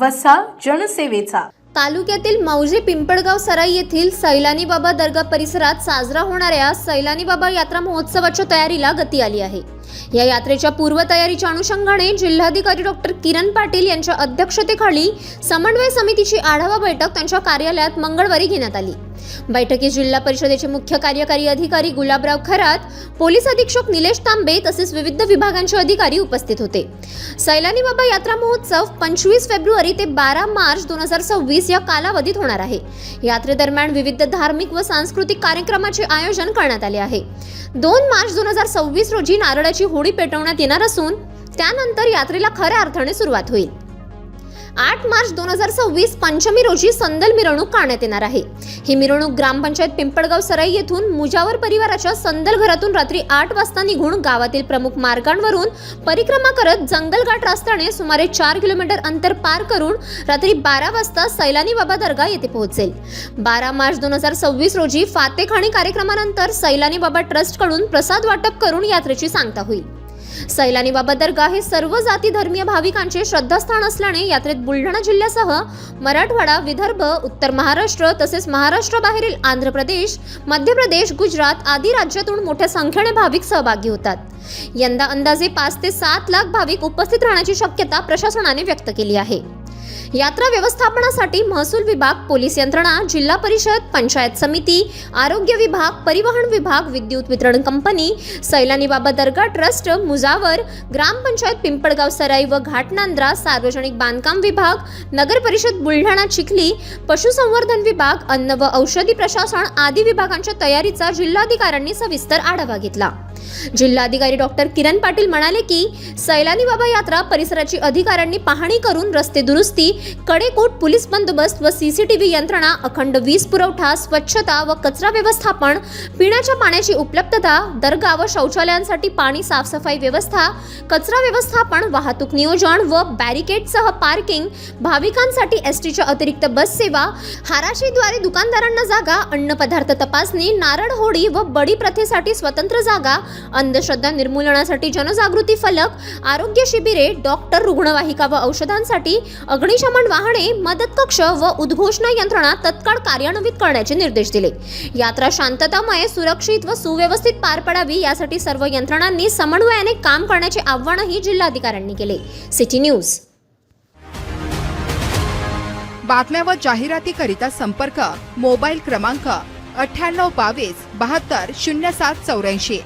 वसा जनसेवेचा। तालुक्यातील मौजे पिंपळगाव सराई येथील सैलानी बाबा दर्गा परिसरात साजरा होणाऱ्या सैलानी बाबा यात्रा महोत्सवाच्या तयारीला गती आली आहे। या यात्रेच्या पूर्वतयारीच्या अनुषंगाने जिल्हाधिकारी डॉक्टर किरण पाटील यांच्या अध्यक्षतेखाली समन्वय समितीची आढावा बैठक त्यांच्या कार्यालयात मंगळवारी घेण्यात आली। बैठकीत जिल्हा परिषदेचे मुख्य कार्यकारी अधिकारी गुलाबराव खरात, पोलीस अधीक्षक निलेश तांबे तसेच विविध विभागांचे अधिकारी उपस्थित होते। सैलानी बाबा यात्रा महोत्सव 25 फेब्रुवारी ते 12 मार्च 2026 या कालावधीत होणार आहे। यात्रेदरम्यान विविध धार्मिक व सांस्कृतिक कार्यक्रमाचे आयोजन करण्यात आले आहे। 2 मार्च 2026 रोजी नारळाची होळी पेटवण्यात येणार असून त्यानंतर यात्रेला खऱ्या अर्थाने सुरुवात होईल। 8 मार्च 2026 पंचमी रोजी संदल मिरवणूक काढण्यात येणार आहे। ही मिरवणूक ग्रामपंचायत पिंपळगाव सराई येथून मुजावर परिवाराच्या संदल घरातून रात्री 8 वाजता निघून गावातील प्रमुख मार्गांवरून परिक्रमा करत जंगलघाट रस्त्याने सुमारे 4 किलोमीटर अंतर पार करून रात्री 12 वाजता सैलानी बाबा दर्गा येथे पोहोचेल। 12 मार्च 2026 रोजी फातेखानी कार्यक्रमानंतर सैलानी बाबा ट्रस्ट कडून प्रसाद वाटप करून यात्रेची सांगता होईल। सैलानी बाबा दर्गा हे सर्व जाती धर्मीय भाविकांचे श्रद्धास्थान असल्याने यात्रेत बुलढाणा जिल्ह्यासह मराठवाडा, विदर्भ, उत्तर महाराष्ट्र तसेच महाराष्ट्राबाहेरील आंध्र प्रदेश, मध्य प्रदेश, गुजरात आदी राज्यातून मोठ्या संख्येने भाविक सहभागी होतात। यंदा अंदाजे 5 ते 7 लाख भाविक उपस्थित राहण्याची शक्यता प्रशासनाने व्यक्त केली आहे। यात्रा व्यवस्थापनासाठी महसूल विभाग, पोलीस यंत्रणा, जिल्हा परिषद, पंचायत समिती, आरोग्य विभाग, परिवहन विभाग, विद्युत वितरण कंपनी, सैलानी बाबा दर्गा ट्रस्ट, मुजावर, ग्रामपंचायत पिंपळगाव सराई व घाटनांद्रा, सार्वजनिक बांधकाम विभाग, नगर परिषद बुलढाणा चिखली, पशुसंवर्धन विभाग, अन्न व औषधी प्रशासन आदी विभागांच्या तयारीचा जिल्हाधिकाऱ्यांनी सविस्तर आढावा घेतला। जिल्हाधिकारी डॉक्टर किरण पाटील म्हणाले की सैलानी बाबा यात्रा परिसराची अधिकाऱ्यांनी पाहणी करून रस्ते दुरुस्ती, कडेकोट पोलीस बंदोबस्त व सीसीटीव्ही यंत्रणा, अखंड वीज पुरवठा, स्वच्छता व कचरा व्यवस्थापन, पिण्याच्या पाण्याची उपलब्धता, दर्गा व शौचालयांसाठी पाणी साफसफाई व्यवस्था, कचरा व्यवस्थापन, वाहतूक नियोजन व बॅरिकेडसह पार्किंग, भाविकांसाठी एसटीच्या अतिरिक्त बस सेवा, हाराशीद्वारे दुकानदारांना जागा, अन्न पदार्थ तपासणी, नारळ होळी व बडी प्रथेसाठी स्वतंत्र जागा, अंधश्रद्धा निर्मूलनासाठी जनजागृती फलक, आरोग्य शिबिरे, डॉक्टर, रुग्णवाहिका व औषधांसाठी अग्निशमन वाहने, मदत कक्ष व उद्घोषणा यंत्रणा तत्काळ कार्यान्वित करण्याचे निर्देश दिले। यात्रा शांततामय, सुरक्षित व सुव्यवस्थित पार पडावी यासाठी सर्व यंत्रणांनी समन्वयाने काम करण्याचे आवाहनही जिल्हाधिकाऱ्यांनी केले। City news. बातम्या व जाहिरातीकरिता संपर्क मोबाईल क्रमांक 9822 72 0784।